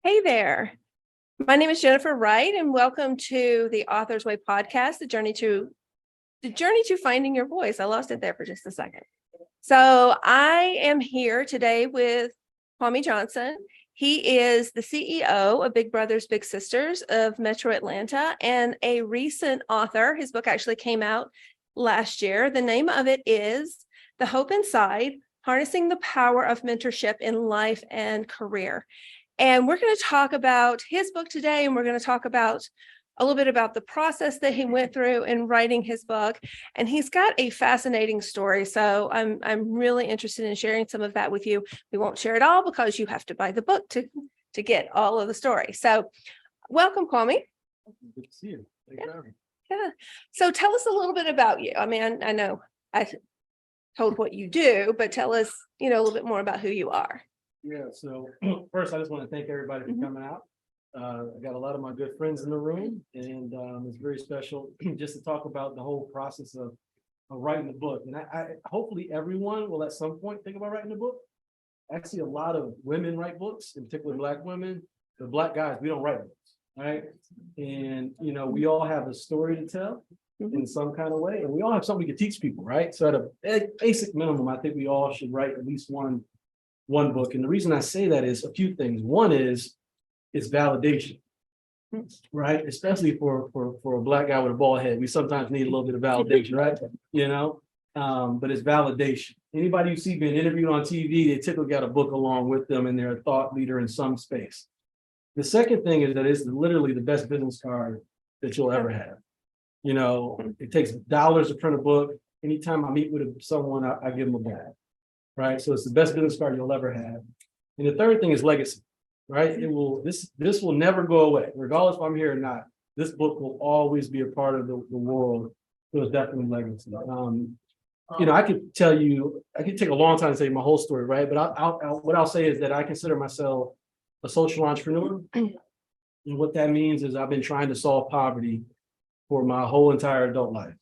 Hey there. My name is Jennifer Wright, and welcome to the Author's Way podcast, the journey to finding your voice. I lost it there for just a second. So I am here today with Kwame Johnson. He is the CEO of Big Brothers Big Sisters of Metro Atlanta and a recent author. His book actually came out last year. The name of it is The Hope Inside: Harnessing the Power of Mentorship in Life and Career. And we're going to talk about his book today, and we're going to talk about a little bit about the process that he went through in writing his book. And he's got a fascinating story. So I'm really interested in sharing some of that with you. We won't share it all because you have to buy the book to get all of the story. So welcome, Kwame. Good to see you. Thanks for having me. Yeah. So tell us a little bit about you. I mean, I know I told what you do, but tell us, a little bit more about who you are. Yeah, so first, I just want to thank everybody for coming out. I got a lot of my good friends in the room, and it's very special just to talk about the whole process of writing the book. And I hopefully everyone will at some point think about writing a book. I see a lot of women write books, in particular Black women. The Black guys, we don't write books, right? And we all have a story to tell in some kind of way, and we all have something we can teach people, right? So at a basic minimum, I think we all should write at least one book. And the reason I say that is a few things. One is it's validation, right? Especially for a Black guy with a bald head. We sometimes need a little bit of validation, right? But it's validation. Anybody you see being interviewed on TV, they typically got a book along with them, and they're a thought leader in some space. The second thing is that it's literally the best business card that you'll ever have. It takes dollars to print a book. Anytime I meet with someone, I give them a bag. Right. So it's the best business card you'll ever have. And the third thing is legacy, right? This will never go away, regardless if I'm here or not. This book will always be a part of the world. So it's definitely legacy. I could take a long time to tell you my whole story, right? But what I'll say is that I consider myself a social entrepreneur. And what that means is I've been trying to solve poverty for my whole entire adult life.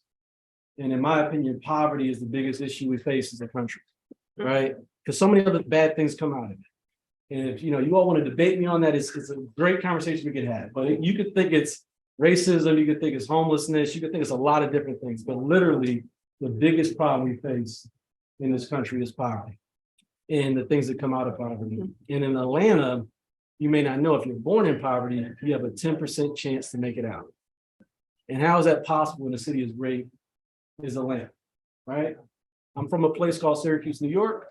And in my opinion, poverty is the biggest issue we face as a country. Right? Because so many other bad things come out of it. And if you all want to debate me on that, it's a great conversation we could have. But you could think it's racism, you could think it's homelessness, you could think it's a lot of different things. But literally, the biggest problem we face in this country is poverty and the things that come out of poverty. And in Atlanta, you may not know, if you're born in poverty, you have a 10% chance to make it out. And how is that possible in a city as great as Atlanta, right? I'm from a place called Syracuse, New York.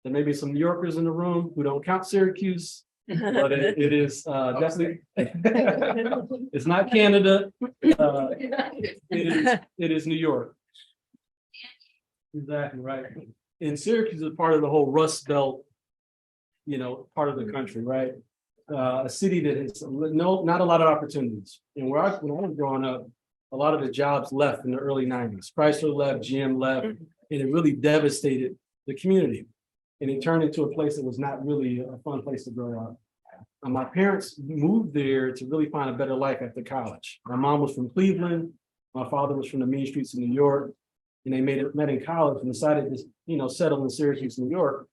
There may be some New Yorkers in the room who don't count Syracuse, but it is definitely, it's not Canada. It is New York. Exactly, right. And Syracuse is part of the whole Rust Belt, part of the country, right? A city that has not a lot of opportunities. And when I was growing up, a lot of the jobs left in the early 90s. Chrysler left, GM left. And it really devastated the community. And it turned into a place that was not really a fun place to grow up. My parents moved there to really find a better life after college. My mom was from Cleveland. My father was from the mean streets of New York. And they met in college and decided to, settle in Syracuse, New York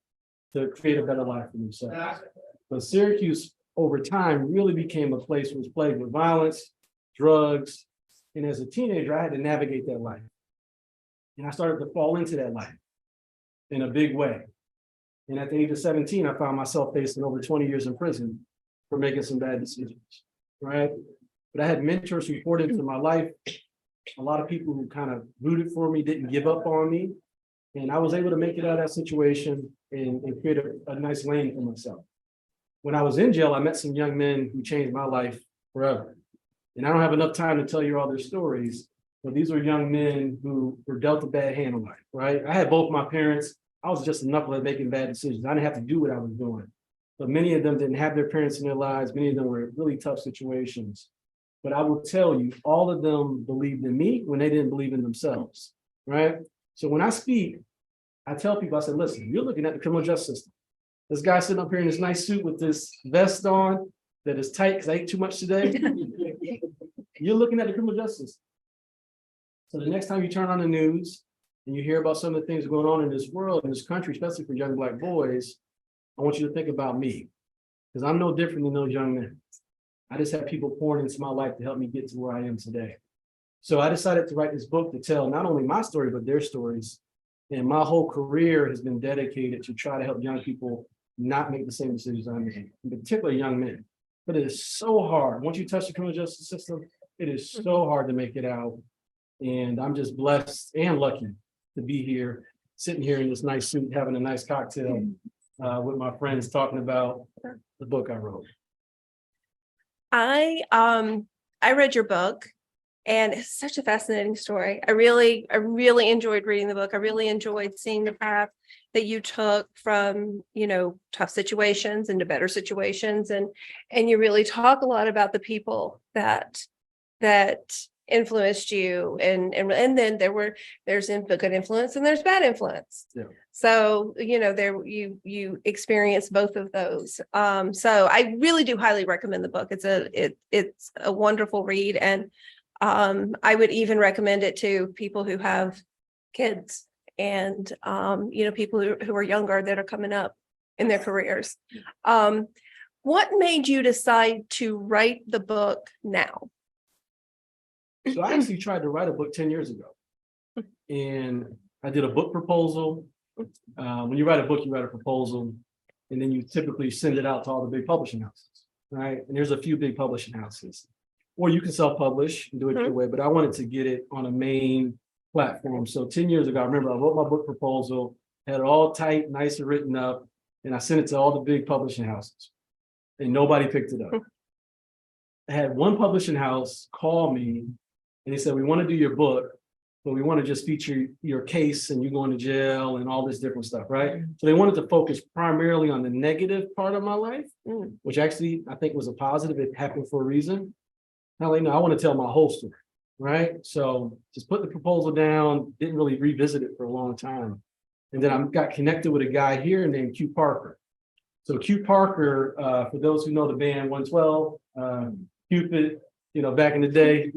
to create a better life for themselves. But Syracuse, over time, really became a place that was plagued with violence, drugs. And as a teenager, I had to navigate that life. And I started to fall into that life in a big way. And at the age of 17, I found myself facing over 20 years in prison for making some bad decisions, right? But I had mentors who poured into my life. A lot of people who kind of rooted for me, didn't give up on me. And I was able to make it out of that situation and create a nice lane for myself. When I was in jail, I met some young men who changed my life forever. And I don't have enough time to tell you all their stories. But these were young men who were dealt a bad hand in life, right? I had both my parents. I was just a knucklehead making bad decisions. I didn't have to do what I was doing. But many of them didn't have their parents in their lives. Many of them were in really tough situations. But I will tell you, all of them believed in me when they didn't believe in themselves, right? So when I speak, I tell people, I said, listen, you're looking at the criminal justice system. This guy sitting up here in this nice suit with this vest on that is tight because I ate too much today. You're looking at the criminal justice system. So the next time you turn on the news and you hear about some of the things going on in this world, in this country, especially for young Black boys, I want you to think about me. because I'm no different than those young men. I just have people pouring into my life to help me get to where I am today. So I decided to write this book to tell not only my story, but their stories. And my whole career has been dedicated to try to help young people not make the same decisions I made, particularly young men. But it is so hard. Once you touch the criminal justice system, it is so hard to make it out. And I'm just blessed and lucky to be here, sitting here in this nice suit, having a nice cocktail with my friends, talking about the book I wrote. I read your book, and it's such a fascinating story. I really enjoyed reading the book. I really enjoyed seeing the path that you took from, tough situations into better situations. And you really talk a lot about the people that influenced you. And then there's good influence and there's bad influence. Yeah. So, you experience both of those. So I really do highly recommend the book. It's a wonderful read. And I would even recommend it to people who have kids and, people who are younger that are coming up in their careers. What made you decide to write the book now? So I actually tried to write a book 10 years ago. And I did a book proposal. When you write a book, you write a proposal, and then you typically send it out to all the big publishing houses, right? And there's a few big publishing houses. Or you can self-publish and do it your way, but I wanted to get it on a main platform. So 10 years ago, I remember I wrote my book proposal, had it all tight, nice and written up, and I sent it to all the big publishing houses. And nobody picked it up. I had one publishing house call me, and they said, we want to do your book, but we want to just feature your case and you going to jail and all this different stuff, right? So they wanted to focus primarily on the negative part of my life, which actually I think was a positive. It happened for a reason. Now, I want to tell my whole story, right? So just put the proposal down, didn't really revisit it for a long time. And then I got connected with a guy here named Q Parker. So Q Parker, for those who know the band 112, Cupid, back in the day,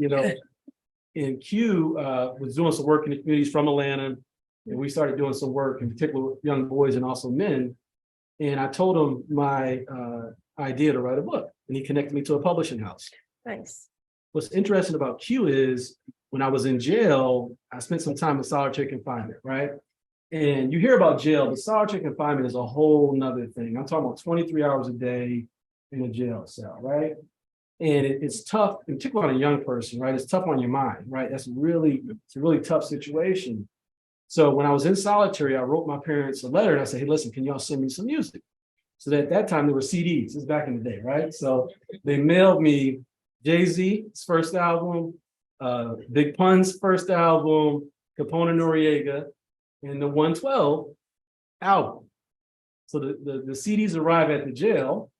and Q was doing some work in the communities from Atlanta. And we started doing some work in particular with young boys and also men. And I told him my idea to write a book, and he connected me to a publishing house. Nice. What's interesting about Q is when I was in jail, I spent some time in solitary confinement, right? And you hear about jail, but solitary confinement is a whole nother thing. I'm talking about 23 hours a day in a jail cell, right? And it's tough, particularly on a young person, right? It's tough on your mind, right? It's a really tough situation. So when I was in solitary, I wrote my parents a letter and I said, hey, listen, can y'all send me some music? So that at that time there were CDs. This is back in the day, right? So they mailed me Jay-Z's first album, Big Pun's first album, Capone and Noriega, and the 112 album. So the CDs arrive at the jail,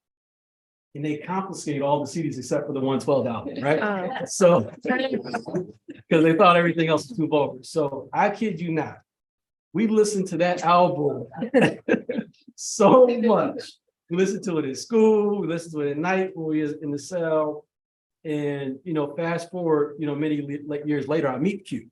and they confiscate all the CDs except for the 112 album, right? So, because they thought everything else was too vulgar. So I kid you not, we listened to that album so much. We listened to it in school, we listened to it at night when we was in the cell. And, fast forward, many years later, I meet Q.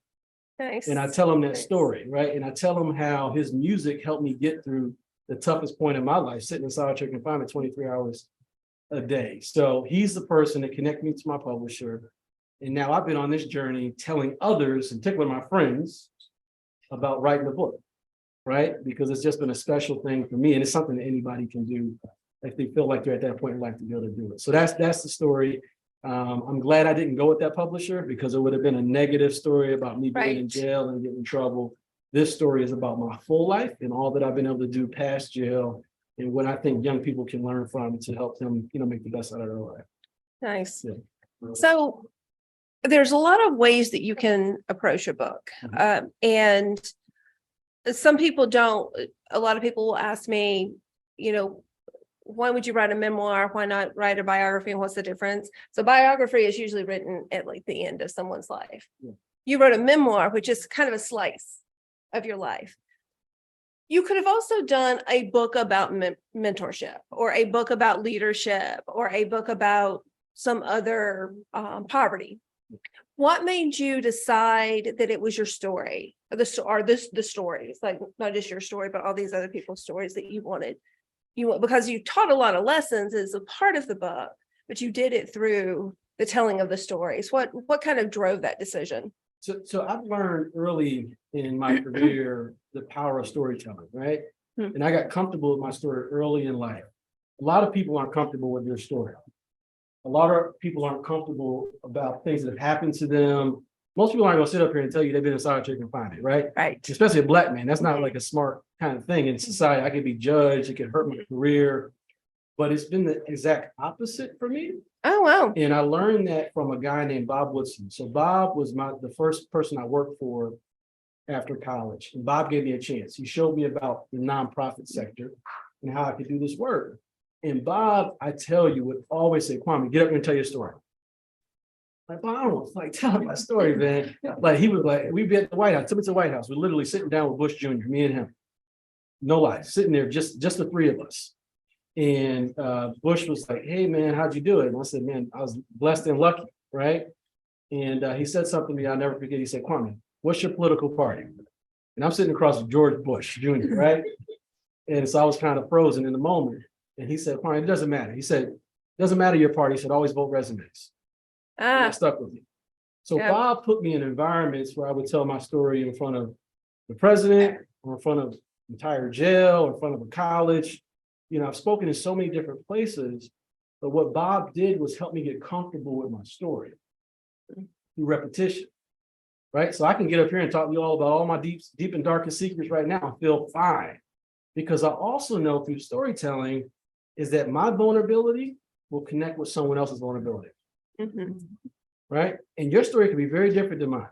Nice. And I tell him that story, right? And I tell him how his music helped me get through the toughest point in my life, sitting in solitary confinement 23 hours a day. So he's the person that connected me to my publisher. And now I've been on this journey telling others, in particular my friends, about writing a book, right? Because it's just been a special thing for me. And it's something that anybody can do if they feel like they're at that point in life to be able to do it. So that's the story. I'm glad I didn't go with that publisher because it would have been a negative story about me being in jail and getting in trouble. This story is about my full life and all that I've been able to do past jail and what I think young people can learn from to help them, make the best out of their life. Nice. Yeah. So there's a lot of ways that you can approach a book. And some people don't. A lot of people will ask me, why would you write a memoir? Why not write a biography? And what's the difference? So biography is usually written at the end of someone's life. Yeah. You wrote a memoir, which is kind of a slice of your life. You could have also done a book about mentorship or a book about leadership or a book about some other poverty. What made you decide that it was your story or the stories, like not just your story, but all these other people's stories that you wanted because you taught a lot of lessons as a part of the book, but you did it through the telling of the stories. What kind of drove that decision? So I've learned early in my career the power of storytelling, right? And I got comfortable with my story early in life. A lot of people aren't comfortable with their story. A lot of people aren't comfortable about things that have happened to them. Most people aren't going to sit up here and tell you they've been in solitary confinement, right? Right. Especially a Black man. That's not like a smart kind of thing in society. I could be judged. It could hurt my career. But it's been the exact opposite for me. Oh, wow. And I learned that from a guy named Bob Woodson. So Bob was the first person I worked for after college. And Bob gave me a chance. He showed me about the nonprofit sector and how I could do this work. And Bob, I tell you, would always say, Kwame, get up here and tell your story. Like, Bob, I don't want to like tell my story, man. Like he was like, we'd be at the White House, took me to the White House. We're literally sitting down with Bush Jr., me and him. No lie, sitting there, just the three of us. And Bush was like, hey, man, how'd you do it? And I said, man, I was blessed and lucky, right? And he said something to me I'll never forget. He said, Kwame, what's your political party? And I'm sitting across from George Bush Jr., right? And so I was kind of frozen in the moment. And he said, Kwame, it doesn't matter. He said, it doesn't matter your party. He said, always vote resumes. And that stuck with me. So Bob put me in environments where I would tell my story in front of the president, or in front of the entire jail, or in front of a college. You know, I've spoken in so many different places, but what Bob did was help me get comfortable with my story through repetition, right? So I can get up here and talk to you all about all my deep and darkest secrets right now and feel fine. Because I also know through storytelling is that my vulnerability will connect with someone else's vulnerability, right? And your story can be very different than mine.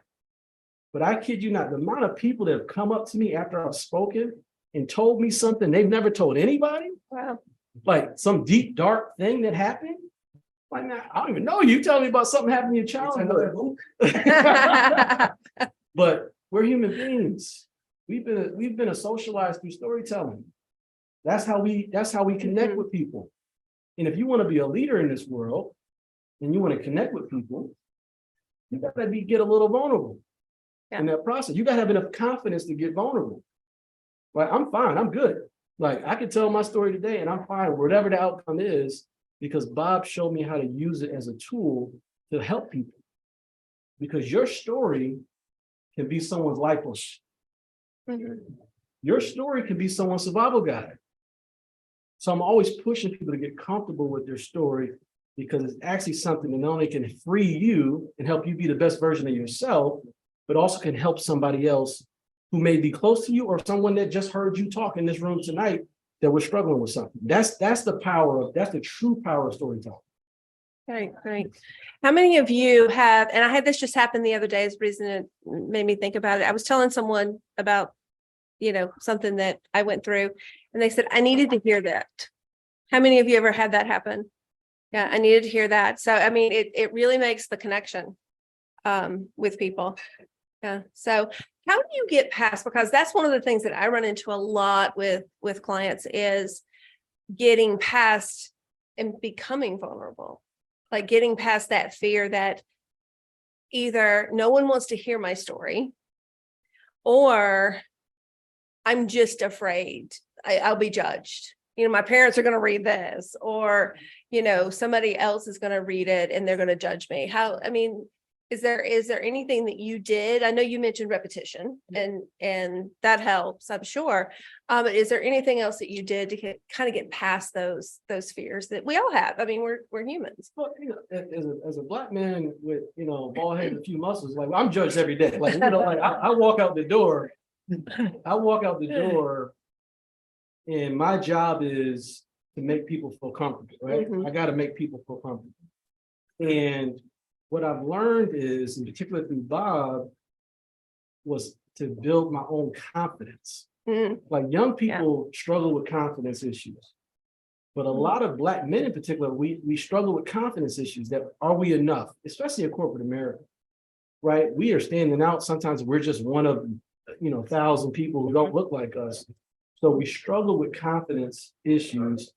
But I kid you not, the amount of people that have come up to me after I've spoken and told me something they've never told anybody. Wow. Like some deep, dark thing that happened. Like, man, I don't even know you. Tell me about something happened in your childhood. But we're human beings. We've been socialized through storytelling. That's how we connect with people. And if you want to be a leader in this world and you want to connect with people, you gotta get a little vulnerable in that process. You gotta have enough confidence to get vulnerable. Like, I'm fine, I'm good. Like, I can tell my story today and I'm fine, whatever the outcome is, because Bob showed me how to use it as a tool to help people. Because your story can be someone's life push. Your story can be someone's survival guide. So I'm always pushing people to get comfortable with their story, because it's actually something that not only can free you and help you be the best version of yourself, but also can help somebody else who may be close to you, or someone that just heard you talk in this room tonight that was struggling with something. That's the true power of storytelling. Right. How many of you have, and I had this just happen the other day as the reason it made me think about it. I was telling someone about, something that I went through, and they said, I needed to hear that. How many of you ever had that happen? Yeah, I needed to hear that. So, I mean, it really makes the connection with people. Yeah. So how do you get past, because that's one of the things that I run into a lot with clients, is getting past and becoming vulnerable, like getting past that fear that either no one wants to hear my story, or I'm just afraid I'll be judged. My parents are going to read this, or, somebody else is going to read it and they're going to judge me. Is there anything that you did? I know you mentioned repetition and that helps, I'm sure. But is there anything else that you did to kind of get past those fears that we all have? I mean, we're humans. Well, as a Black man with, bald head and a few muscles, like, I'm judged every day. Like, I walk out the door. And my job is to make people feel comfortable, right? I got to make people feel comfortable. And what I've learned is, in particular through Bob, was to build my own confidence. Like, young people struggle with confidence issues. But a lot of Black men in particular, we struggle with confidence issues. That are we enough, especially in corporate America, right? We are standing out. Sometimes we're just one of 1,000 people who don't look like us. So we struggle with confidence issues.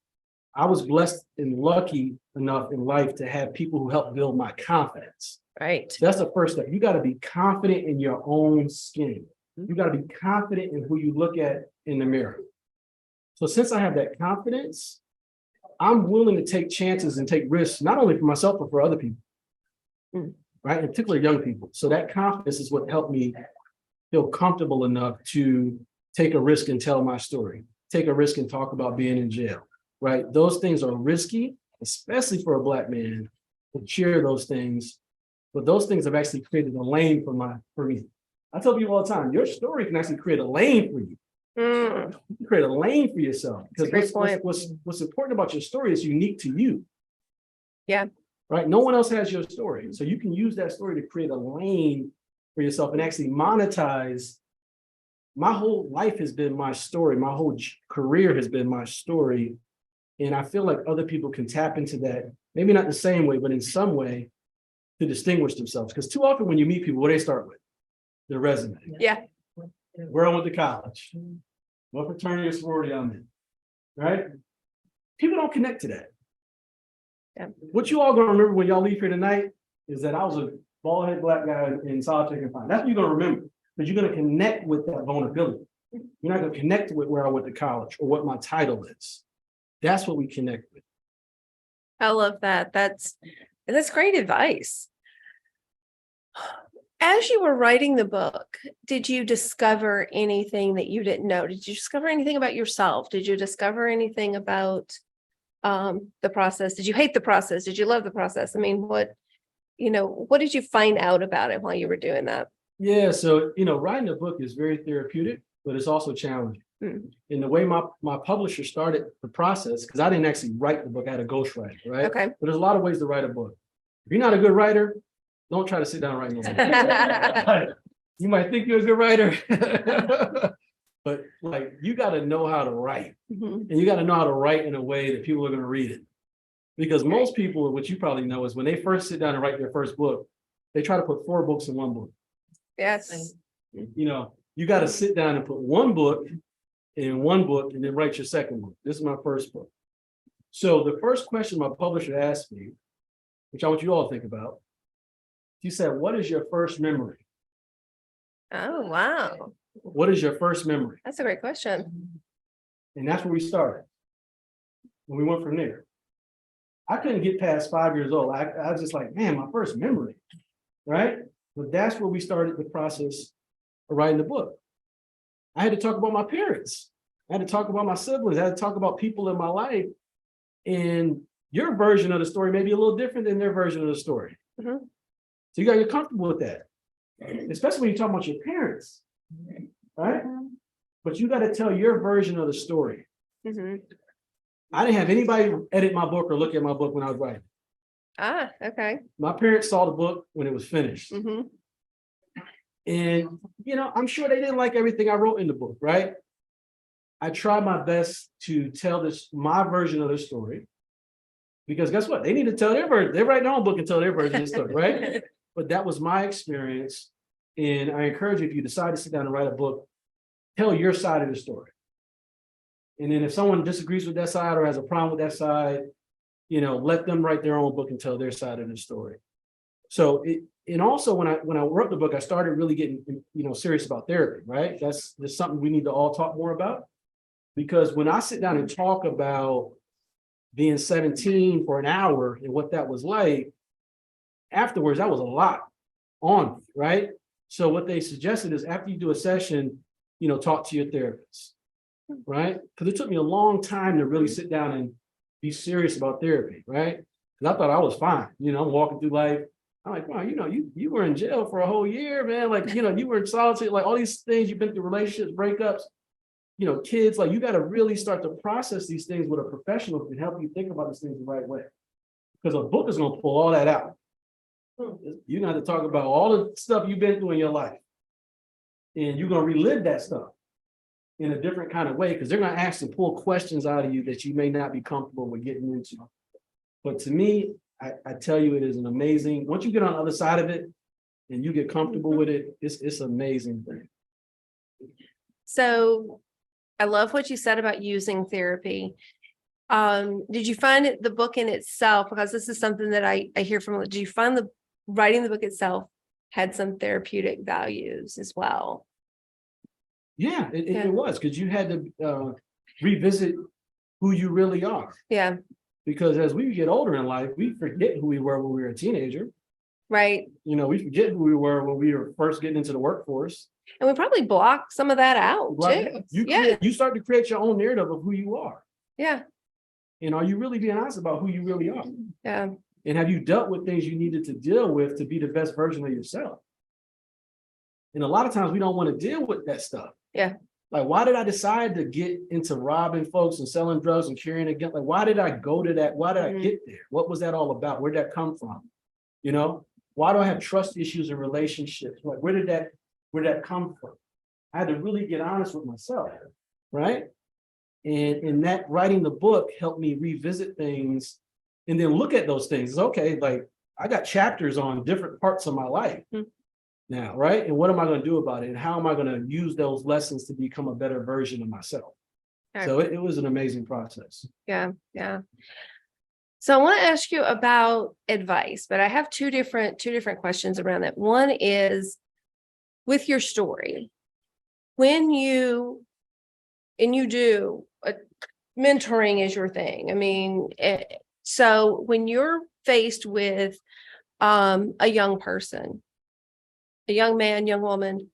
I was blessed and lucky enough in life to have people who helped build my confidence. Right. So that's the first step. You got to be confident in your own skin. You got to be confident in who you look at in the mirror. So since I have that confidence, I'm willing to take chances and take risks, not only for myself, but for other people. Right, in particular young people. So that confidence is what helped me feel comfortable enough to take a risk and tell my story, take a risk and talk about being in jail, right? Those things are risky, especially for a Black man to share those things, but those things have actually created a lane for me. I tell people all the time, your story can actually create a lane for you. You can create a lane for yourself, because what's important about your story is unique to you. Yeah. Right? No one else has your story. So you can use that story to create a lane for yourself and actually monetize. My whole life has been my story. My whole career has been my story. And I feel like other people can tap into that, maybe not the same way, but in some way to distinguish themselves. Because too often when you meet people, what do they start with? Their resume. Yeah. Where I went to college. What fraternity or sorority I'm in. Right? People don't connect to that. Yeah. What you all gonna remember when y'all leave here tonight is that I was a bald-headed Black guy in solitary confinement. That's what you're gonna remember, because you're gonna connect with that vulnerability. You're not gonna connect with where I went to college or what my title is. That's what we connect with. I love that. That's great advice. As you were writing the book, did you discover anything that you didn't know? Did you discover anything about yourself? Did you discover anything about the process? Did you hate the process? Did you love the process? I mean, what did you find out about it while you were doing that? Yeah, so writing a book is very therapeutic, but it's also challenging. In the way my publisher started the process, because I didn't actually write the book, I had a ghostwriter, right? Okay. But there's a lot of ways to write a book. If you're not a good writer, don't try to sit down and write no book. You might think you're a good writer, but like you got to know how to write, and you got to know how to write in a way that people are going to read it. Because most people, what you probably know is when they first sit down and write their first book, they try to put 4 books in one book. Yes. You got to sit down and put one book in one book and then write your second book. This is my first book. So the first question my publisher asked me, which I want you all to think about, she said, "What is your first memory?" Oh, wow. What is your first memory? That's a great question. And that's where we started. And we went from there. I couldn't get past 5 years old. I was just like, man, my first memory, right? But that's where we started the process of writing the book. I had to talk about my parents. I had to talk about my siblings. I had to talk about people in my life. And your version of the story may be a little different than their version of the story. So you got to get comfortable with that, especially when you talk about your parents, right? But you got to tell your version of the story. I didn't have anybody edit my book or look at my book when I was writing. Ah, okay. My parents saw the book when it was finished. And, I'm sure they didn't like everything I wrote in the book, right? I tried my best to tell my version of the story, because guess what? They need to tell their version. They write their own book and tell their version of the story, right? But that was my experience. And I encourage you, if you decide to sit down and write a book, tell your side of the story. And then if someone disagrees with that side or has a problem with that side, let them write their own book and tell their side of the story. So and also when I wrote the book, I started really getting serious about therapy, right? That's something we need to all talk more about. Because when I sit down and talk about being 17 for an hour and what that was like, afterwards, that was a lot on me, right? So what they suggested is after you do a session, talk to your therapist, right? Because it took me a long time to really sit down and be serious about therapy, right? Because I thought I was fine. I'm walking through life. I'm like, wow, you were in jail for a whole year, man. Like, you were in solitary, like all these things you've been through, relationships, breakups, kids, like you got to really start to process these things with a professional who can help you think about these things the right way. Because a book is going to pull all that out. You're going to have to talk about all the stuff you've been through in your life. And you're going to relive that stuff in a different kind of way, because they're going to ask and pull questions out of you that you may not be comfortable with getting into. But to me, I tell you, it is an amazing, once you get on the other side of it and you get comfortable with it, it's an amazing thing. So I love what you said about using therapy. Did you find the book in itself, because this is something that I hear from, did you find the writing the book itself had some therapeutic values as well? Yeah, it was, because you had to, revisit who you really are. Yeah, Because as we get older in life, we forget who we were when we were a teenager. right. You know, we forget who we were when we were first getting into the workforce. And we probably block some of that out Like, too. you start to create your own narrative of who you are. Yeah, And are you really being honest about who you really are? yeah, And have you dealt with things you needed to deal with to be the best version of yourself? And a lot of times we don't want to deal with that stuff. yeah. Like, why did I decide to get into robbing folks and selling drugs and carrying a gun? Like, why did I go to that? Why did I get there? What was that all about? Where'd that come from? You know, why do I have trust issues in relationships? Like, where did that come from? I had to really get honest with myself, right? And in that, writing the book helped me revisit things and then look at those things. It's okay, like, I got chapters on different parts of my life now, right? And what am I going to do about it? And how am I going to use those lessons to become a better version of myself? Okay. So it was an amazing process. Yeah, yeah. So I want to ask you about advice, but I have two different questions around that. One is with your story, when you do mentoring is your thing. I mean, so when you're faced with a young person, a young man, young woman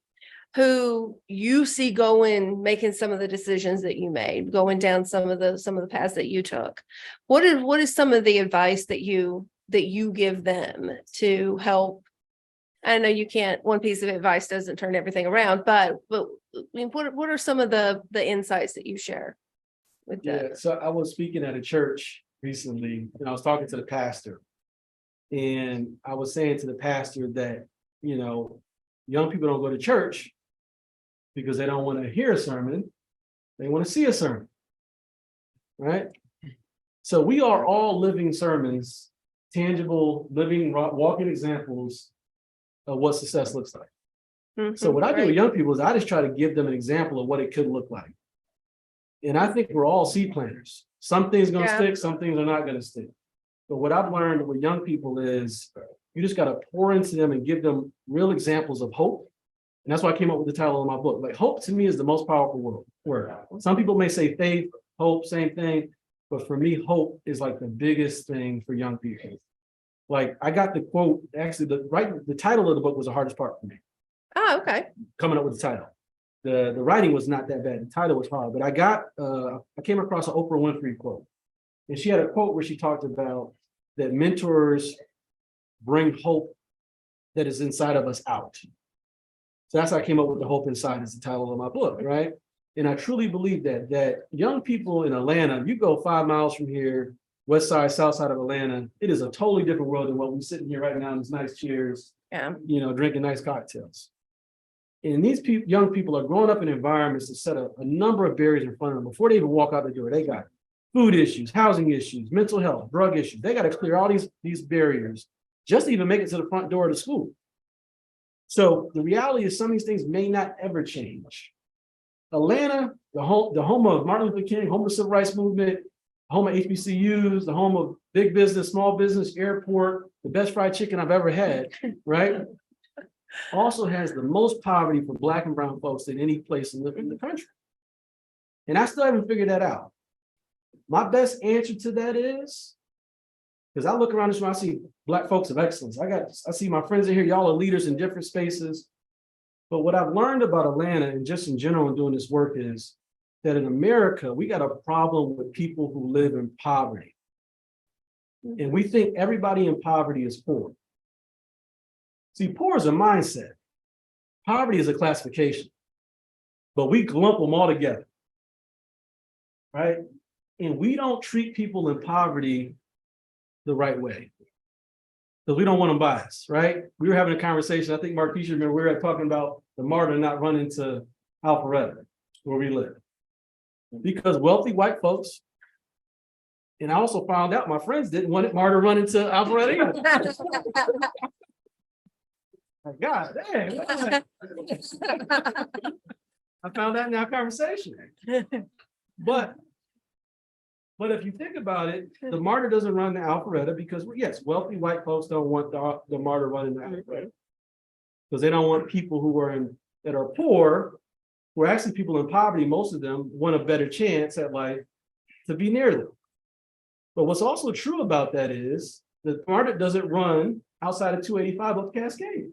who you see making some of the decisions that you made, going down some of the paths that you took, what is some of the advice that you give them to help? I know you can't, one piece of advice doesn't turn everything around, but I mean, what are some of the insights that you share with that? Yeah, so I was speaking at a church recently, and I was talking to the pastor, and I was saying to the pastor that, you know, young people don't go to church because they don't want to hear a sermon. They want to see a sermon, right? So we are all living sermons, tangible, living, walking examples of what success looks like. So what I do with young people is I just try to give them an example of what it could look like. And I think we're all seed planters. Some things are going to stick, some things are not going to stick. But what I've learned with young people is you just got to pour into them and give them real examples of hope. And that's why I came up with the title of my book. Like, hope to me is the most powerful word. Some people may say faith, hope, same thing. But for me, hope is like the biggest thing for young people. Like, I got the quote, actually, the title of the book was the hardest part for me. Oh, okay. Coming up with the title. The writing was not that bad. The title was hard, but I came across an Oprah Winfrey quote. And she had a quote where she talked about that mentors bring hope that is inside of us out. So that's how I came up with the Hope Inside is the title of my book, right? And I truly believe that young people in Atlanta, you go 5 miles from here, west side, south side of Atlanta, it is a totally different world than what we're sitting here right now in these nice chairs, drinking nice cocktails. And these young people are growing up in environments that set a number of barriers in front of them before they even walk out the door. They got food issues, housing issues, mental health, drug issues. They got to clear all these barriers just to even make it to the front door of the school. So the reality is some of these things may not ever change. Atlanta, the home of Martin Luther King, home of the Civil Rights Movement, home of HBCUs, the home of big business, small business, airport, the best fried chicken I've ever had, right? Also has the most poverty for Black and brown folks than any place in the country. And I still haven't figured that out. My best answer to that is, because I look around this room, I see Black folks of excellence. I see my friends in here, y'all are leaders in different spaces. But what I've learned about Atlanta and just in general in doing this work is that in America, we got a problem with people who live in poverty. And we think everybody in poverty is poor. See, poor is a mindset. Poverty is a classification, but we lump them all together, right? And we don't treat people in poverty the right way because we don't want them biased, right? We were having a conversation. I think Marquisha, remember we were talking about the MARTA not running to Alpharetta, where we live, because wealthy white folks. And I also found out my friends didn't want MARTA running to Alpharetta either. God damn. I found that in our conversation. But if you think about it, the MARTA doesn't run to Alpharetta because, yes, wealthy white folks don't want the MARTA running to Alpharetta because they don't want people that are poor We're actually people in poverty, most of them want a better chance at life to be near them. But what's also true about that is the market doesn't run outside of 285 up Cascade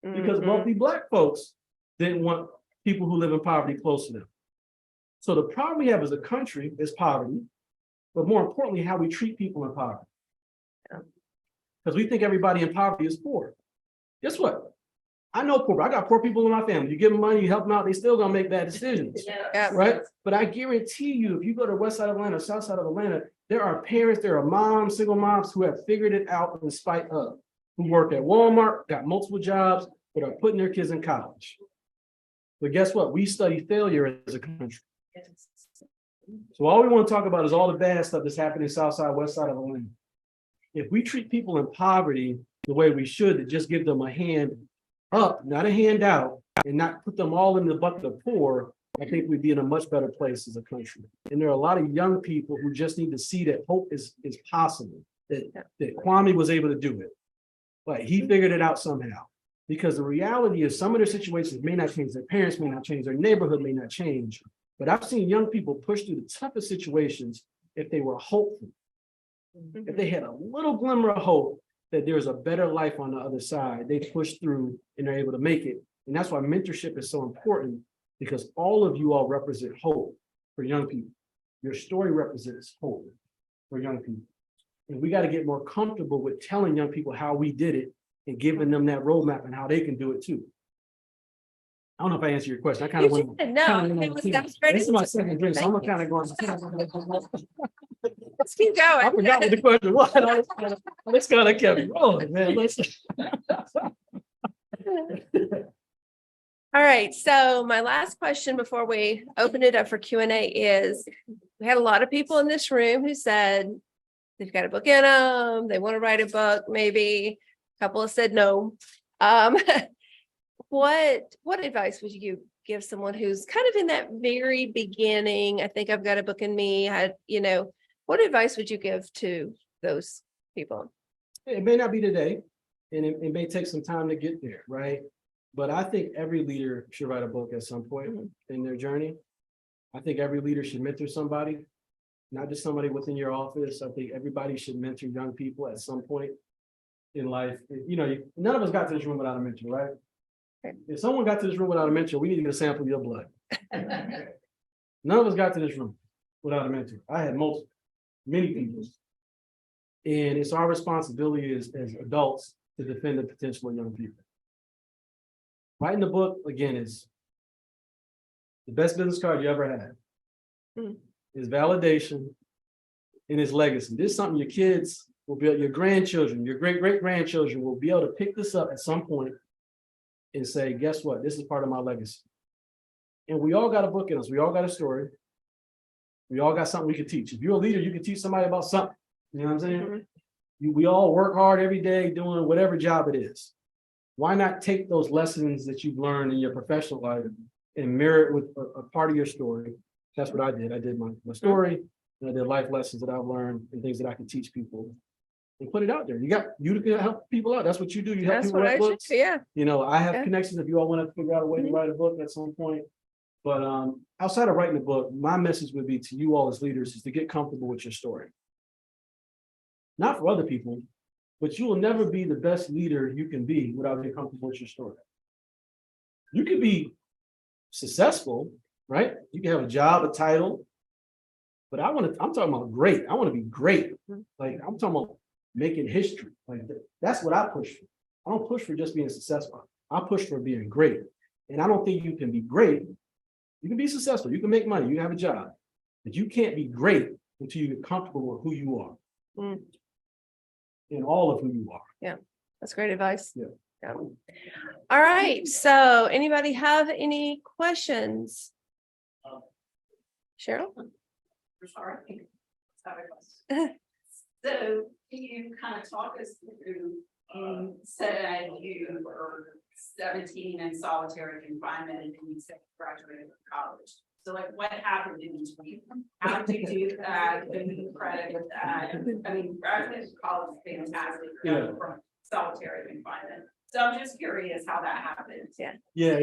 because wealthy Black folks didn't want people who live in poverty close to them. So the problem we have as a country is poverty, but more importantly, how we treat people in poverty. Because we think everybody in poverty is poor. Guess what? I know poor. I got poor people in my family. You give them money, you help them out, they still gonna make bad decisions, right? But I guarantee you, if you go to west side of Atlanta, south side of Atlanta, there are parents, there are moms, single moms who have figured it out in spite of, who work at Walmart, got multiple jobs, but are putting their kids in college. But guess what? We study failure as a country. So all we want to talk about is all the bad stuff that's happening south side, west side of Atlanta. If we treat people in poverty the way we should, to just give them a hand up, not a handout, and not put them all in the bucket of poor, I think we'd be in a much better place as a country. And there are a lot of young people who just need to see that hope is possible, that Kwame was able to do it. But he figured it out somehow. Because the reality is some of their situations may not change, their parents may not change, their neighborhood may not change. But I've seen young people push through the toughest situations if they were hopeful. If they had a little glimmer of hope that there's a better life on the other side, they push through and they're able to make it. And that's why mentorship is so important, because all of you all represent hope for young people. Your story represents hope for young people. And we got to get more comfortable with telling young people how we did it and giving them that roadmap and how they can do it too. I don't know if I answered your question. I kind of went. No, that was great. This is my second drink, so I'm kind of going. Let's keep going. I forgot what the question was. I just kind of kept rolling, man. All right. So my last question before we open it up for Q&A is, we had a lot of people in this room who said they've got a book in them, they want to write a book, maybe a couple have said no. What advice would you give someone who's kind of in that very beginning? I think I've got a book in me. What advice would you give to those people? It may not be today, and it may take some time to get there, right? But I think every leader should write a book at some point in their journey. I think every leader should mentor somebody, not just somebody within your office. I think everybody should mentor young people at some point in life. None of us got to this room without a mentor, right? If someone got to this room without a mentor, we need to get a sample of your blood. None of us got to this room without a mentor. I had many people. And it's our responsibility as adults to defend the potential of young people. Writing the book, again, is the best business card you ever had. Is validation and is legacy. This is something your kids will be, your grandchildren, your great-great-grandchildren will be able to pick this up at some point and say, guess what? This is part of my legacy. And we all got a book in us. We all got a story. We all got something we can teach. If you're a leader, you can teach somebody about something. You know what I'm saying? We all work hard every day doing whatever job it is. Why not take those lessons that you've learned in your professional life and mirror it with a part of your story? That's what I did. I did my story, and I did life lessons that I've learned and things that I can teach people and put it out there. You can help people out. That's what you do. You help people write books. Yeah. I have connections if you all want to figure out a way to write a book at some point. But outside of writing a book, my message would be to you all as leaders is to get comfortable with your story. Not for other people, but you will never be the best leader you can be without being comfortable with your story. You can be successful, right? You can have a job, a title, but I'm talking about great. I want to be great. Like I'm talking about making history. Like that's what I push for. I don't push for just being successful. I push for being great. And I don't think you can be great. You can be successful. You can make money. You can have a job, but you can't be great until you get comfortable with who you are. And all of who you are. Yeah, that's great advice. Yeah. All right. So anybody have any questions? Cheryl? Sorry, I think I have a question. So can you kind of talk us through, said you were 17 in solitary confinement and then you said you graduated from college. So like what happened in between? How did you do that? Who you credit with that? I mean, graduating from college is fantastic from solitary confinement. So I'm just curious how that happened. Yeah. Yeah,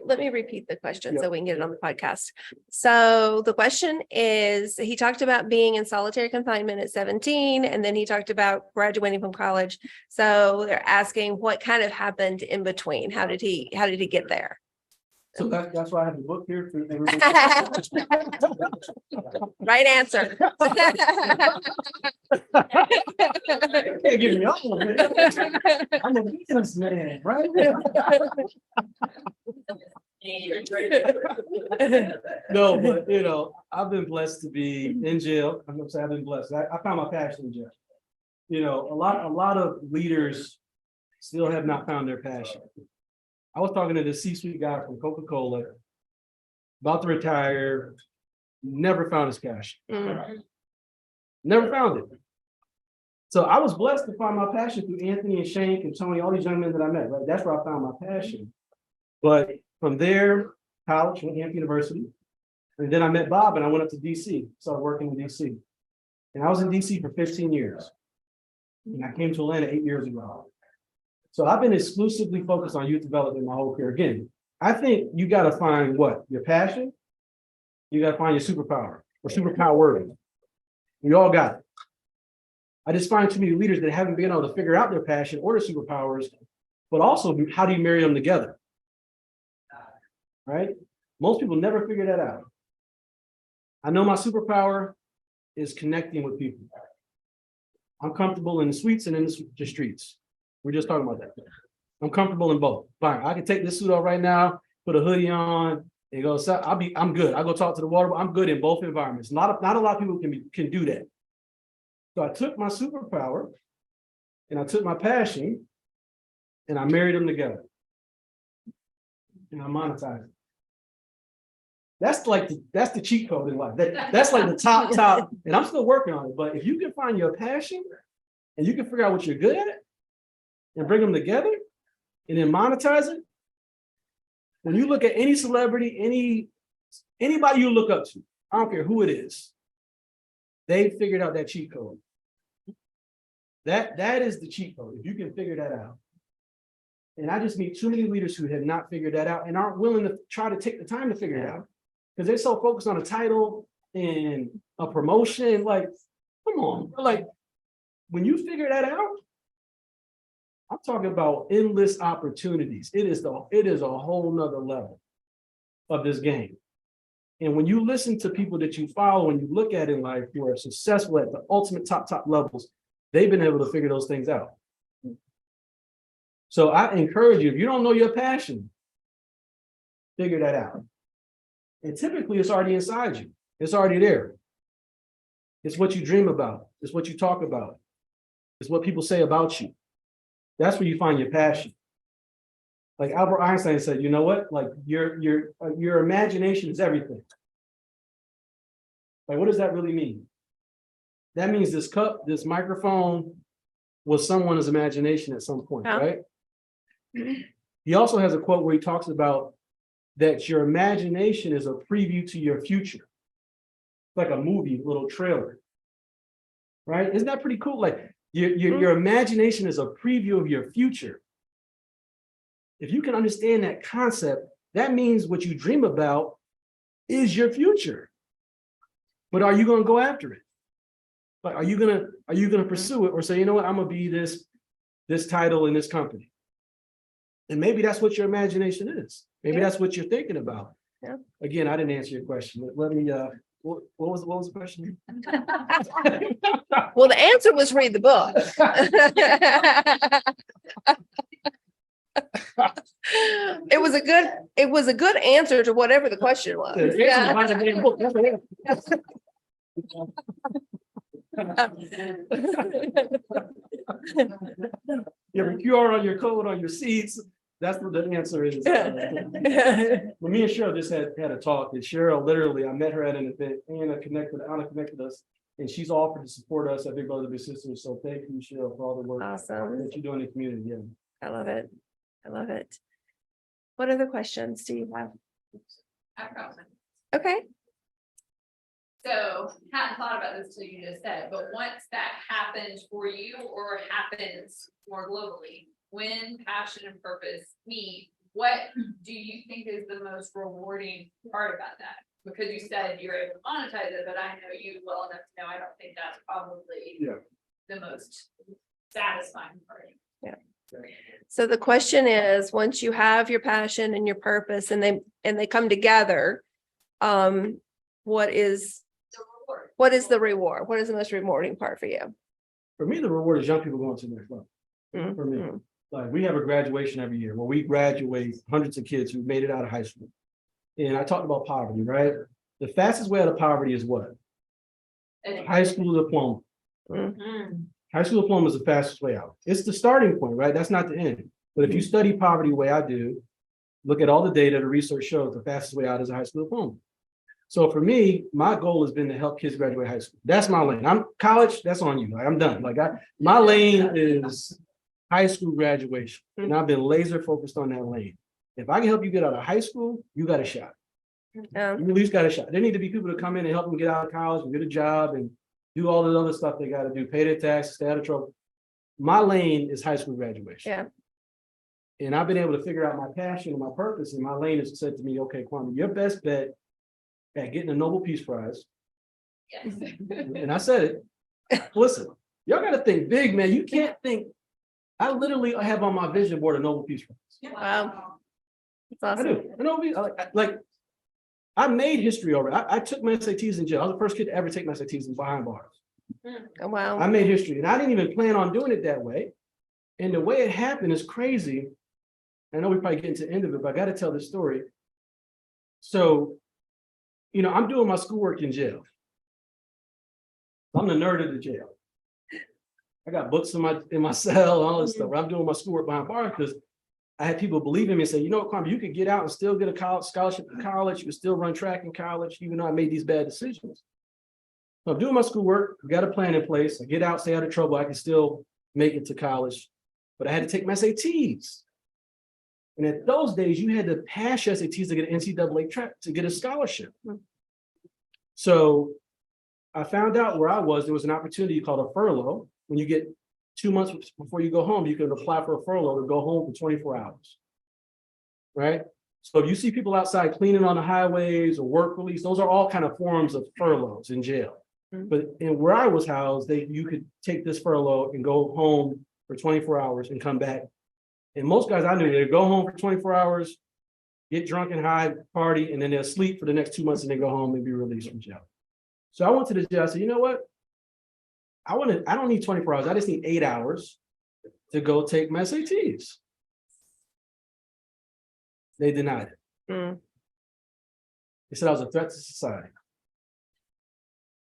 Let me repeat the question so we can get it on the podcast. So the question is, he talked about being in solitary confinement at 17, and then he talked about graduating from college. So they're asking what kind of happened in between. How did he get there? so that's why I have the book here for everybody. Right answer. Can't give me all of it. I'm a businessman, right? No, but I've been blessed to be in jail. I'm gonna say I've been blessed. I found my passion in jail. A lot of leaders still have not found their passion. I was talking to the C-suite guy from Coca-Cola, about to retire, never found his passion. Never found it. So I was blessed to find my passion through Anthony and Shank and Tony, all these young men that I met, right? That's where I found my passion. But from there, college, went to Hampton University. And then I met Bob and I went up to DC, started working in DC. And I was in DC for 15 years. And I came to Atlanta 8 years ago. So I've been exclusively focused on youth development my whole career. Again, I think you got to find what? Your passion. You got to find your superpower or superpower. We all got it. I just find too many leaders that haven't been able to figure out their passion or their superpowers, but also how do you marry them together? Right? Most people never figure that out. I know my superpower is connecting with people. I'm comfortable in the suites and in the streets. We're just talking about that. I'm comfortable in both. Fine. I can take this suit off right now, put a hoodie on, and go. So I'm good. I go talk to the water. I'm good in both environments. Not a lot of people can do that. So I took my superpower and I took my passion and I married them together. And I monetized it. That's the cheat code in life. That's like the top, and I'm still working on it. But if you can find your passion and you can figure out what you're good at and bring them together and then monetize it, when you look at any celebrity, anybody you look up to, I don't care who it is, they figured out that cheat code. That is the cheat code. If you can figure that out. And I just meet too many leaders who have not figured that out and aren't willing to try to take the time to figure it out. Because they're so focused on a title and a promotion. Like, come on. Like, when you figure that out, I'm talking about endless opportunities. It is a whole nother level of this game. And when you listen to people that you follow and you look at in life who are successful at the ultimate top levels, they've been able to figure those things out. So I encourage you, if you don't know your passion, figure that out. And typically it's already inside you. It's already there. It's what you dream about. It's what you talk about. It's what people say about you. That's where you find your passion. Like Albert Einstein said, you know what? Like your imagination is everything. Like, what does that really mean? That means this cup, this microphone was someone's imagination at some point, right? He also has a quote where he talks about that your imagination is a preview to your future. Like a movie, little trailer, right? Isn't that pretty cool? Like your imagination is a preview of your future. If you can understand that concept, that means what you dream about is your future. But are you going to go after it? Like, are you gonna pursue it or say, you know what, I'm gonna be this title in this company? And maybe that's what your imagination is. Maybe that's what you're thinking about. Yeah. Again, I didn't answer your question. Let me what was the question? Well, the answer was read the book. It was a good answer to whatever the question was. Yeah. You have a QR on your code on your seats. That's what the answer is. But me and Cheryl just had a talk, and Cheryl literally, I met her at an event. Anna connected us, and she's offered to support us at Big Brother Big Sisters. So thank you, Cheryl, for all the work that you do in the community. Yeah, I love it. I love it. What other questions do you have? I've got one. Okay. So hadn't thought about this till you just said, but once that happens for you or happens more globally, when passion and purpose meet, what do you think is the most rewarding part about that? Because you said you're able to monetize it, but I know you well enough to know I don't think that's probably the most satisfying part. Yeah. So the question is, once you have your passion and your purpose and they come together, what is the reward? What is the most rewarding part for you? For me, the reward is young people going to the next level. For me, like we have a graduation every year where we graduate hundreds of kids who made it out of high school. And I talked about poverty, right? The fastest way out of poverty is what? High school diploma. High school diploma is the fastest way out. It's the starting point, right? That's not the end. But if you study poverty the way I do, look at all the data, the research shows the fastest way out is a high school diploma. So for me, my goal has been to help kids graduate high school. That's my lane. I'm college, that's on you. Like I'm done. My lane is high school graduation. And I've been laser focused on that lane. If I can help you get out of high school, you got a shot. You at least got a shot. There need to be people to come in and help them get out of college and get a job and do all the other stuff they got to do, pay their taxes, stay out of trouble. My lane is high school graduation. Yeah. And I've been able to figure out my passion and my purpose. And my lane has said to me, okay, Kwame, your best bet at getting a Nobel Peace Prize. Yes. And I said it. Listen, y'all got to think big, man. You can't think. I literally have on my vision board a Nobel Peace Prize. Wow. That's I awesome. do. I know. I made history already. I took my SATs in jail. I was the first kid to ever take my SATs behind bars. Oh, wow. I made history, and I didn't even plan on doing it that way. And the way it happened is crazy. I know we probably get into the end of it, but I got to tell this story. So, I'm doing my schoolwork in jail. I'm the nerd of the jail. I got books in my cell, all this stuff. I'm doing my schoolwork behind bars because I had people believe in me and say, you know what, Kwame, you could get out and still get a college scholarship in college. You could still run track in college, even though I made these bad decisions. So I'm doing my schoolwork. We got a plan in place. I get out, stay out of trouble. I can still make it to college, but I had to take my SATs. And at those days, you had to pass your SATs to get an NCAA track to get a scholarship. So I found out where I was. There was an opportunity called a furlough. When you get 2 months before you go home, you can apply for a furlough to go home for 24 hours. Right? So if you see people outside cleaning on the highways or work release, those are all kind of forms of furloughs in jail. But where I was housed, you could take this furlough and go home for 24 hours and come back. And most guys I knew, they'd go home for 24 hours, get drunk and high, party, and then they'll sleep for the next 2 months and they go home and be released from jail. So I went to the jail. I said, you know what? I don't need 24 hours. I just need 8 hours to go take my SATs. They denied it. They said I was a threat to society.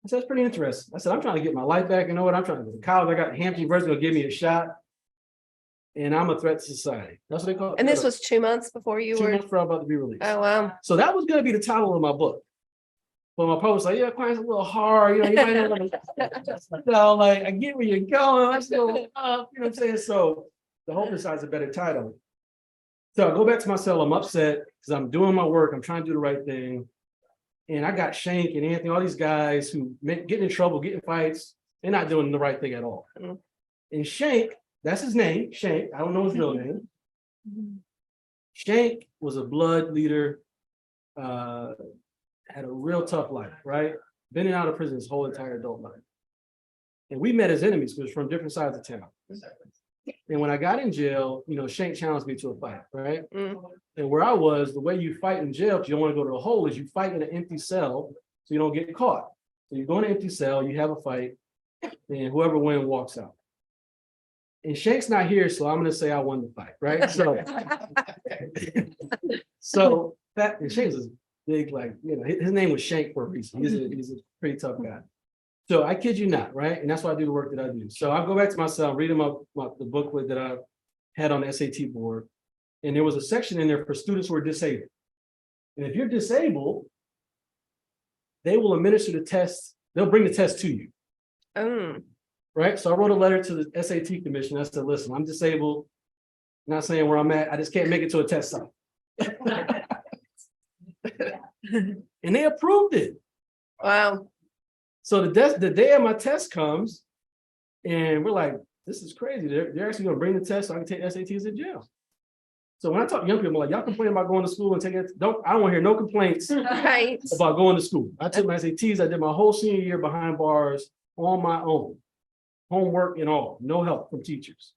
I said, that's pretty interesting. I said, I'm trying to get my life back. You know what? I'm trying to go to college. I got Hampton University will give me a shot. And I'm a threat to society. That's what they call it. And this was 2 months before you 2 were. months before I'm about to be released. Oh, wow. So that was going to be the title of my book. But my post like, yeah, Kwame's a little hard. You might not want to, I get where you're going. I'm still up. You know what I'm saying? So the hope decides a better title. So I go back to my cell. I'm upset because I'm doing my work. I'm trying to do the right thing. And I got Shank and Anthony, all these guys who get in trouble, get in fights. They're not doing the right thing at all. And Shank, that's his name, Shank. I don't know his real name. Shank was a blood leader, had a real tough life, right? Been in and out of prison his whole entire adult life. And we met as enemies because we're from different sides of town. And when I got in jail, Shank challenged me to a fight, right? And where I was, the way you fight in jail, because you don't want to go to a hole, is you fight in an empty cell so you don't get caught. So you go in an empty cell, you have a fight, and whoever wins walks out. And Shank's not here, so I'm going to say I won the fight, right? And Shank's is big, his name was Shank for a reason. He's a pretty tough guy. So I kid you not, right? And that's why I do the work that I do. So I go back to my cell, reading the booklet that I had on the SAT board. And there was a section in there for students who are disabled. And if you're disabled, they will administer the test. They'll bring the test to you. Right? So I wrote a letter to the SAT commission. I said, listen, I'm disabled. I'm not saying where I'm at. I just can't make it to a test site. And they approved it. Wow. So the day of my test comes, and we're like this is crazy. They're actually gonna bring the test so I can take SATs in jail. So when I talk to young people, I'm like, y'all complain about going to school and taking it. I don't want to hear no complaints Right. about going to school. I took my SATs. I did my whole senior year behind bars on my own, homework and all, no help from teachers.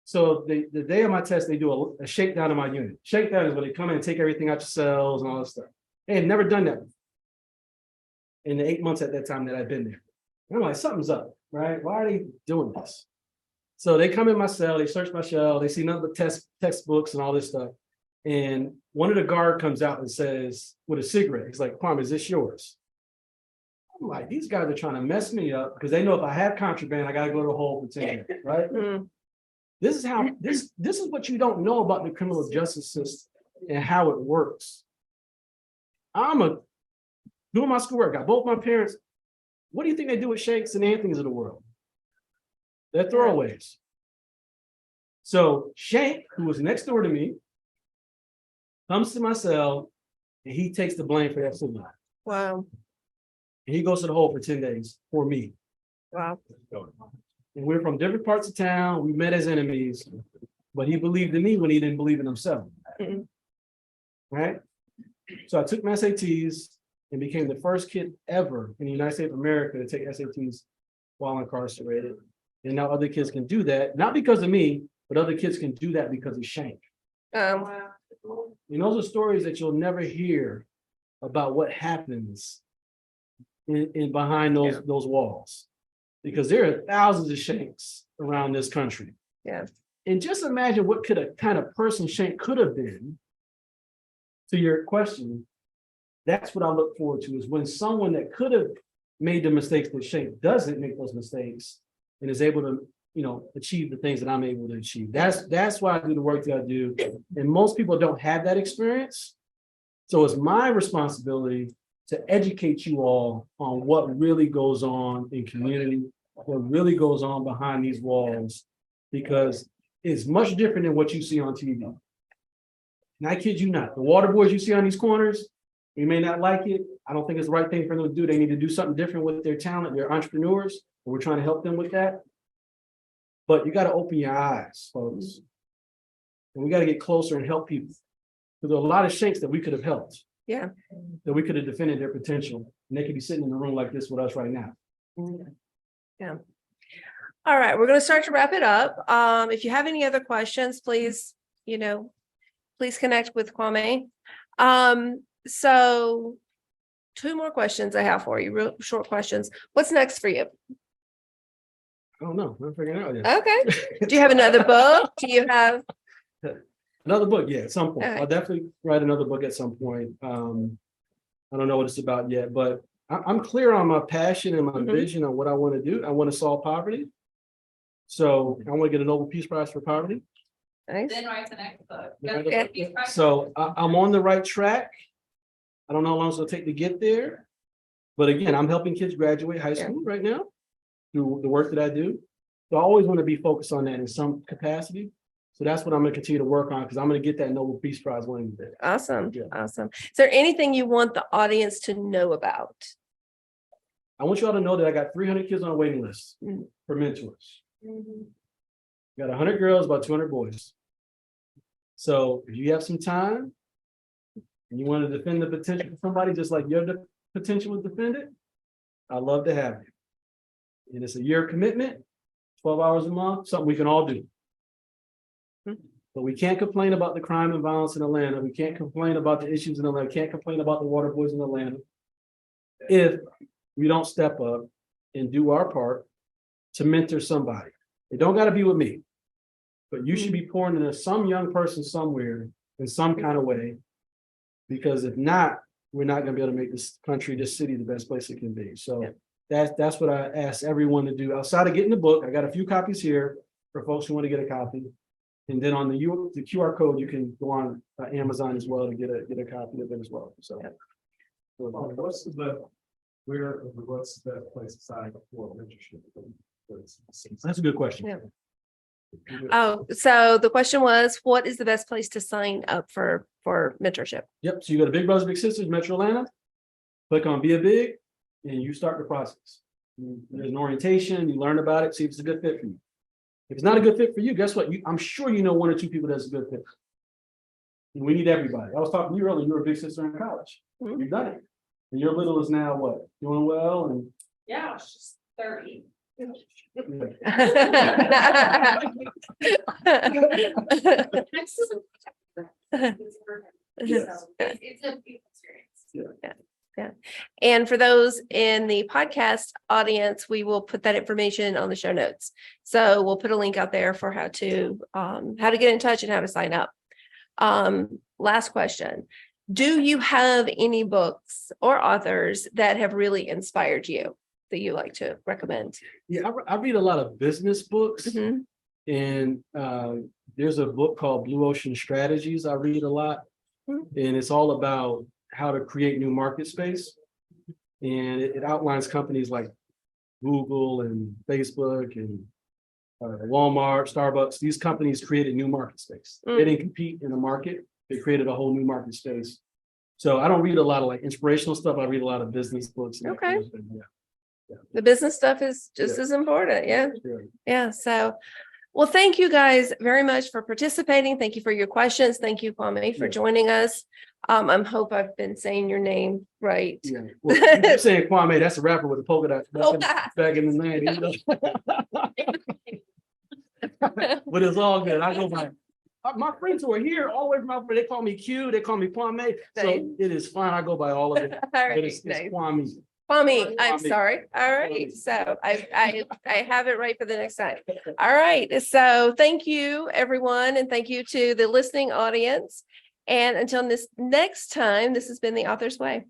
So the day of my test, they do a shakedown of my unit. Shakedown is when they come in and take everything out your cells and all that stuff. They had never done that before in the 8 months at that time that I've been there. And I'm like, something's up, right? Why are they doing this? So they come in my cell, they search my shell, they see nothing but textbooks and all this stuff. And one of the guard comes out and says, with a cigarette, he's like, Kwame, is this yours? I'm like, these guys are trying to mess me up because they know if I have contraband, I gotta go to the hole for 10 years, right? Mm. This is how this is what you don't know about the criminal justice system and how it works. I'm doing my schoolwork, got both my parents. What do you think they do with Shanks and Anthony's of the world? They're throwaways. So Shank, who was next door to me, comes to my cell and he takes the blame for that cigarette. Wow. And he goes to the hole for 10 days for me. Wow. And we're from different parts of town. We met as enemies, but he believed in me when he didn't believe in himself. Mm. Right? So I took my SATs and became the first kid ever in the United States of America to take SATs while incarcerated. And now other kids can do that, not because of me, but other kids can do that because of Shank. Um, And those are stories that you'll never hear about what happens in behind those walls. Because there are thousands of Shanks around this country. Yeah. And just imagine what kind of person Shank could have been. To your question, that's what I look forward to, is when someone that could have made the mistakes that Shank doesn't make those mistakes and is able to, achieve the things that I'm able to achieve. That's why I do the work that I do. And most people don't have that experience. So it's my responsibility to educate you all on what really goes on in community, what really goes on behind these walls, because it's much different than what you see on TV. And I kid you not, the water boys you see on these corners, you may not like it. I don't think it's the right thing for them to do. They need to do something different with their talent. They're entrepreneurs, and we're trying to help them with that. But you got to open your eyes, folks. And we got to get closer and help people. Because there are a lot of Shanks that we could have helped. Yeah. That we could have defended their potential. And they could be sitting in a room like this with us right now. Yeah. All right, we're going to start to wrap it up. If you have any other questions, please, please connect with Kwame. So 2 more questions I have for you, real short questions. What's next for you? I don't know. I'm figuring it out yet. Okay. Do you have another book? Do you have? Another book, yeah, at some point. Okay. I'll definitely write another book at some point. I don't know what it's about yet, but I'm clear on my passion and my vision on what I want to do. I want to solve poverty. So I want to get a Nobel Peace Prize for poverty. Nice. Then write the next book. Yeah. So I'm on the right track. I don't know how long it's going to take to get there. But again, I'm helping kids graduate high school right now through the work that I do. So I always want to be focused on that in some capacity. So that's what I'm going to continue to work on, because I'm going to get that Nobel Peace Prize one day. Awesome. Yeah. Awesome. Is there anything you want the audience to know about? I want you all to know that I got 300 kids on a waiting list for mentors. Got 100 girls, about 200 boys. So if you have some time and you want to defend the potential of somebody just like your potential was defended, I'd love to have you. And it's a year commitment, 12 hours a month, something we can all do. But we can't complain about the crime and violence in Atlanta. We can't complain about the issues in Atlanta. We can't complain about the water boys in Atlanta if we don't step up and do our part to mentor somebody. It don't got to be with me, but you should be pouring into some young person somewhere in some kind of way, because if not, we're not going to be able to make this country, this city, the best place it can be. So that's what I ask everyone to do. Outside of getting the book, I got a few copies here for folks who want to get a copy. And then on the QR code, you can go on Amazon as well to get a copy of it as well. So, what's the best place to sign up for mentorship? that's a good question. Yeah. Oh, so the question was, what is the best place to sign up for mentorship? Yep. So you go to Big Brothers Big Sisters Metro Atlanta, click on Be a Big, and you start the process. There's an orientation. You learn about it, see if it's a good fit for you. If it's not a good fit for you, guess what? I'm sure you know one or two people that's a good fit. And we need everybody. I was talking to you earlier, you were a big sister in college. Mhm. You've done it. And your little is now what? Doing well and. Yeah, she's 30. It's a beautiful experience. And for those in the podcast audience, we will put that information on the show notes. So we'll put a link out there for how to get in touch and how to sign up. Last question. Do you have any books or authors that have really inspired you that you like to recommend? Yeah, I read a lot of business books. Mhm. And there's a book called Blue Ocean Strategies I read a lot. Mhm. And it's all about how to create new market space. And it outlines companies like Google and Facebook and Walmart, Starbucks. These companies created new market space. They didn't compete in the market. They created a whole new market space. So I don't read a lot of like inspirational stuff. I read a lot of business books. And that kind of thing. Yeah. The business stuff is just as important. Yeah. Yeah. Yeah. So, well, thank you guys very much for participating. Thank you for your questions. Thank you, Kwame, for Yeah. joining us. I hope I've been saying your name right. Yeah. Well, you're saying Kwame, that's a rapper with a polka dot Oh, back in the 90s. But it's all good. I go by my friends who are here, all the way from out there, they call me Q, they call me Kwame. So Nice. it is fine. I go by all of it. All But right, it's nice. Kwame. Kwame, I'm Kwame. sorry. All right. Kwame. So I have it right for the next time. All right. So thank you, everyone. And thank you to the listening audience. And until this next time, this has been The Author's Way.